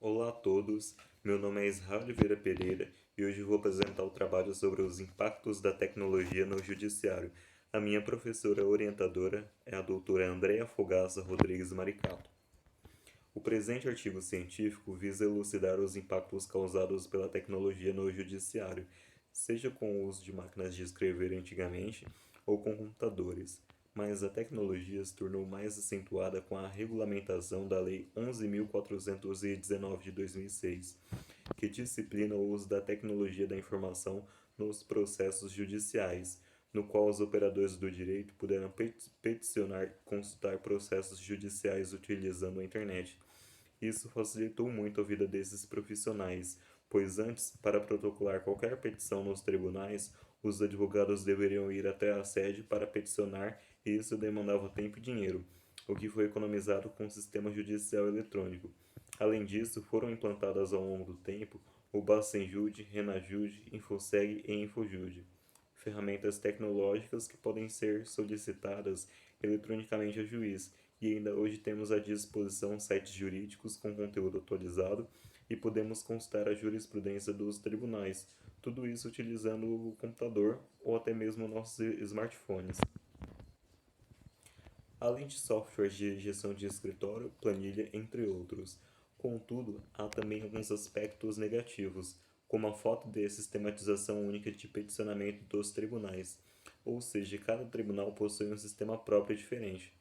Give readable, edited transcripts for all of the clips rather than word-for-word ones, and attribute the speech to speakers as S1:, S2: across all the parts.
S1: Olá a todos, meu nome é Israel Oliveira Pereira e hoje vou apresentar o trabalho sobre os impactos da tecnologia no judiciário. A minha professora orientadora é a doutora Andréa Fogaça Rodrigues Maricato. O presente artigo científico visa elucidar os impactos causados pela tecnologia no judiciário, seja com o uso de máquinas de escrever antigamente ou com computadores, mas a tecnologia se tornou mais acentuada com a regulamentação da Lei 11.419 de 2006, que disciplina o uso da tecnologia da informação nos processos judiciais, no qual os operadores do direito puderam peticionar e consultar processos judiciais utilizando a internet. Isso facilitou muito a vida desses profissionais, pois antes, para protocolar qualquer petição nos tribunais, os advogados deveriam ir até a sede para peticionar e isso demandava tempo e dinheiro, o que foi economizado com o sistema judicial eletrônico. Além disso, foram implantadas ao longo do tempo o Bacenjude, Renajude, Infoseg e Infojude, ferramentas tecnológicas que podem ser solicitadas eletronicamente ao juiz, e ainda hoje temos à disposição sites jurídicos com conteúdo atualizado e podemos consultar a jurisprudência dos tribunais, tudo isso utilizando o computador ou até mesmo nossos smartphones. Além de softwares de gestão de escritório, planilha, entre outros. Contudo, há também alguns aspectos negativos, como a falta de sistematização única de peticionamento dos tribunais, ou seja, cada tribunal possui um sistema próprio diferente.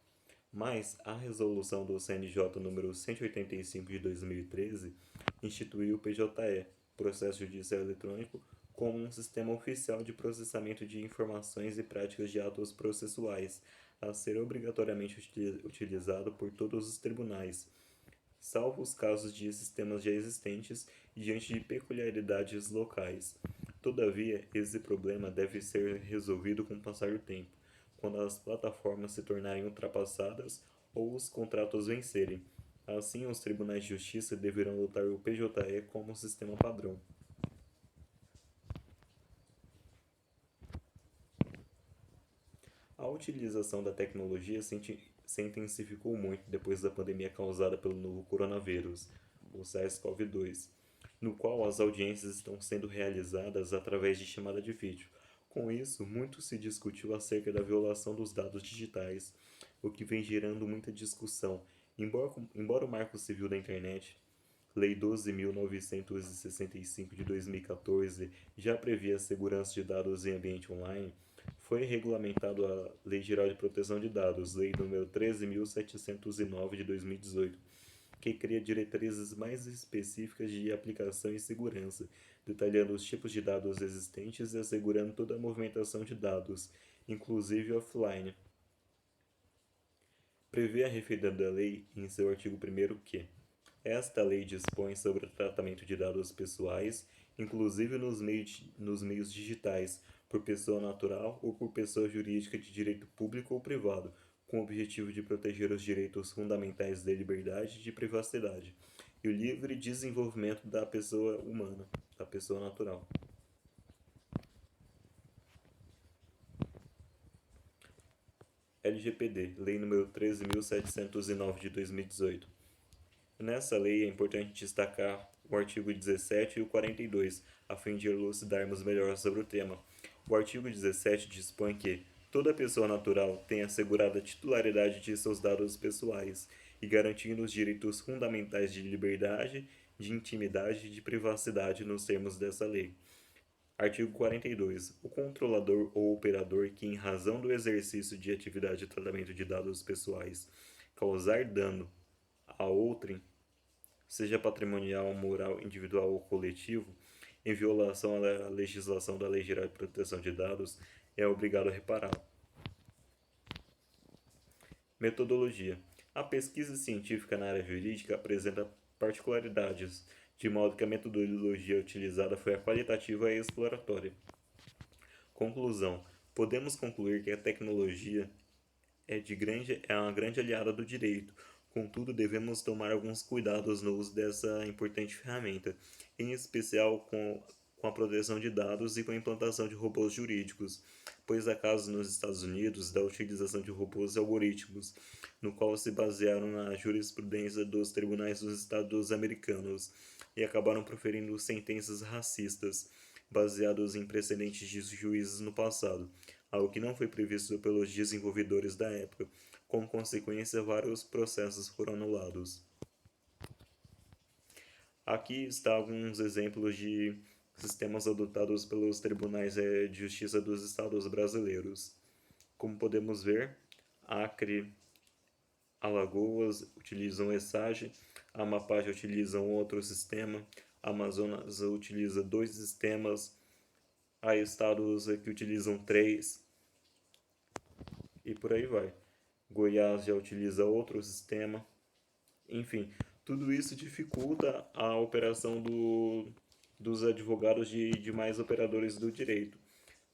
S1: Mas a resolução do CNJ número 185 de 2013 instituiu o PJE, Processo Judicial Eletrônico, como um sistema oficial de processamento de informações e práticas de atos processuais, a ser obrigatoriamente utilizado por todos os tribunais, salvo os casos de sistemas já existentes e diante de peculiaridades locais. Todavia, esse problema deve ser resolvido com o passar do tempo, quando as plataformas se tornarem ultrapassadas ou os contratos vencerem. Assim, os tribunais de justiça deverão adotar o PJE como sistema padrão. A utilização da tecnologia se intensificou muito depois da pandemia causada pelo novo coronavírus, o SARS-CoV-2, no qual as audiências estão sendo realizadas através de chamada de vídeo. Com isso, muito se discutiu acerca da violação dos dados digitais, o que vem gerando muita discussão. Embora o Marco Civil da Internet, Lei 12.965 de 2014, já previa a segurança de dados em ambiente online, foi regulamentado a Lei Geral de Proteção de Dados, Lei nº 13.709 de 2018, que cria diretrizes mais específicas de aplicação e segurança, detalhando os tipos de dados existentes e assegurando toda a movimentação de dados, inclusive offline. Prevê a referida lei, em seu artigo 1º, que esta lei dispõe sobre o tratamento de dados pessoais, inclusive nos meios digitais, por pessoa natural ou por pessoa jurídica de direito público ou privado, com o objetivo de proteger os direitos fundamentais de liberdade e de privacidade, e o livre desenvolvimento da pessoa humana, da pessoa natural. LGPD, Lei nº 13.709 de 2018. Nessa lei é importante destacar o artigo 17 e o 42, a fim de elucidarmos melhor sobre o tema. O artigo 17 dispõe que toda pessoa natural tem assegurada a titularidade de seus dados pessoais e garantindo os direitos fundamentais de liberdade, de intimidade e de privacidade nos termos dessa lei. Artigo 42. O controlador ou operador que, em razão do exercício de atividade de tratamento de dados pessoais, causar dano a outrem, seja patrimonial, moral, individual ou coletivo, em violação à legislação da Lei Geral de Proteção de Dados, é obrigado a reparar. Metodologia. A pesquisa científica na área jurídica apresenta particularidades, de modo que a metodologia utilizada foi a qualitativa e exploratória. Conclusão. Podemos concluir que a tecnologia é uma grande aliada do direito. Contudo, devemos tomar alguns cuidados no uso dessa importante ferramenta, em especial com a proteção de dados e com a implantação de robôs jurídicos, pois há casos nos Estados Unidos da utilização de robôs e algoritmos, no qual se basearam na jurisprudência dos tribunais dos Estados americanos e acabaram proferindo sentenças racistas, baseados em precedentes de juízes no passado, algo que não foi previsto pelos desenvolvedores da época. Como consequência, vários processos foram anulados. Aqui está alguns exemplos de sistemas adotados pelos tribunais de justiça dos estados brasileiros. Como podemos ver, Acre, Alagoas utilizam ESAGE, Amapá já utiliza um outro sistema, Amazonas utiliza 2 sistemas, há estados que utilizam 3 e por aí vai. Goiás já utiliza outro sistema. Enfim, tudo isso dificulta a operação dos advogados de demais operadores do direito,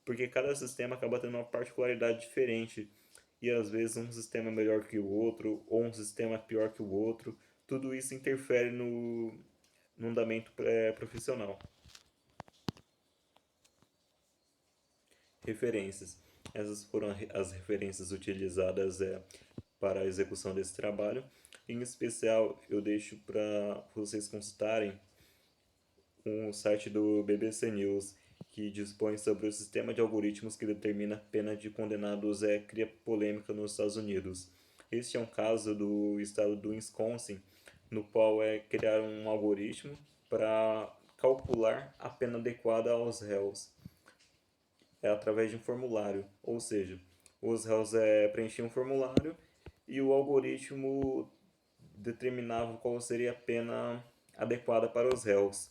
S1: porque cada sistema acaba tendo uma particularidade diferente e às vezes um sistema é melhor que o outro ou um sistema é pior que o outro. Tudo isso interfere no andamento profissional. Referências. Essas foram as referências utilizadas para a execução desse trabalho. Em especial, eu deixo para vocês consultarem um site do BBC News que dispõe sobre o sistema de algoritmos que determina a pena de condenados cria polêmica nos Estados Unidos. Este é um caso do estado do Wisconsin, no qual criar um algoritmo para calcular a pena adequada aos réus através de um formulário, ou seja, os réus preenchiam um formulário e o algoritmo determinava qual seria a pena adequada para os réus.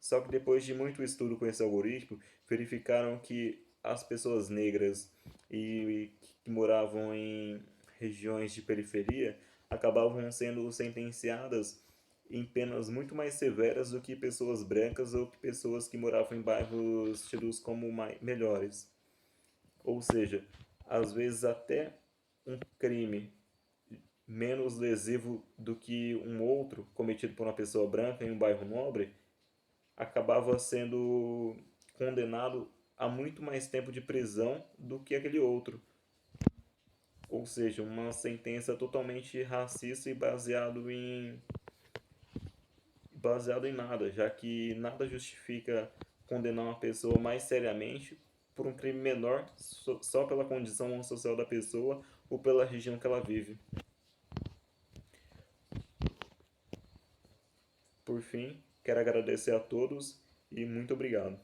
S1: Só que depois de muito estudo com esse algoritmo, verificaram que as pessoas negras e que moravam em regiões de periferia acabavam sendo sentenciadas em penas muito mais severas do que pessoas brancas ou que pessoas que moravam em bairros tidos como melhores. Ou seja, às vezes até um crime menos lesivo do que um outro cometido por uma pessoa branca em um bairro nobre acabava sendo condenado a muito mais tempo de prisão do que aquele outro. Ou seja, uma sentença totalmente racista e baseado em nada, já que nada justifica condenar uma pessoa mais seriamente por um crime menor só pela condição social da pessoa ou pela região que ela vive. Por fim, quero agradecer a todos e muito obrigado.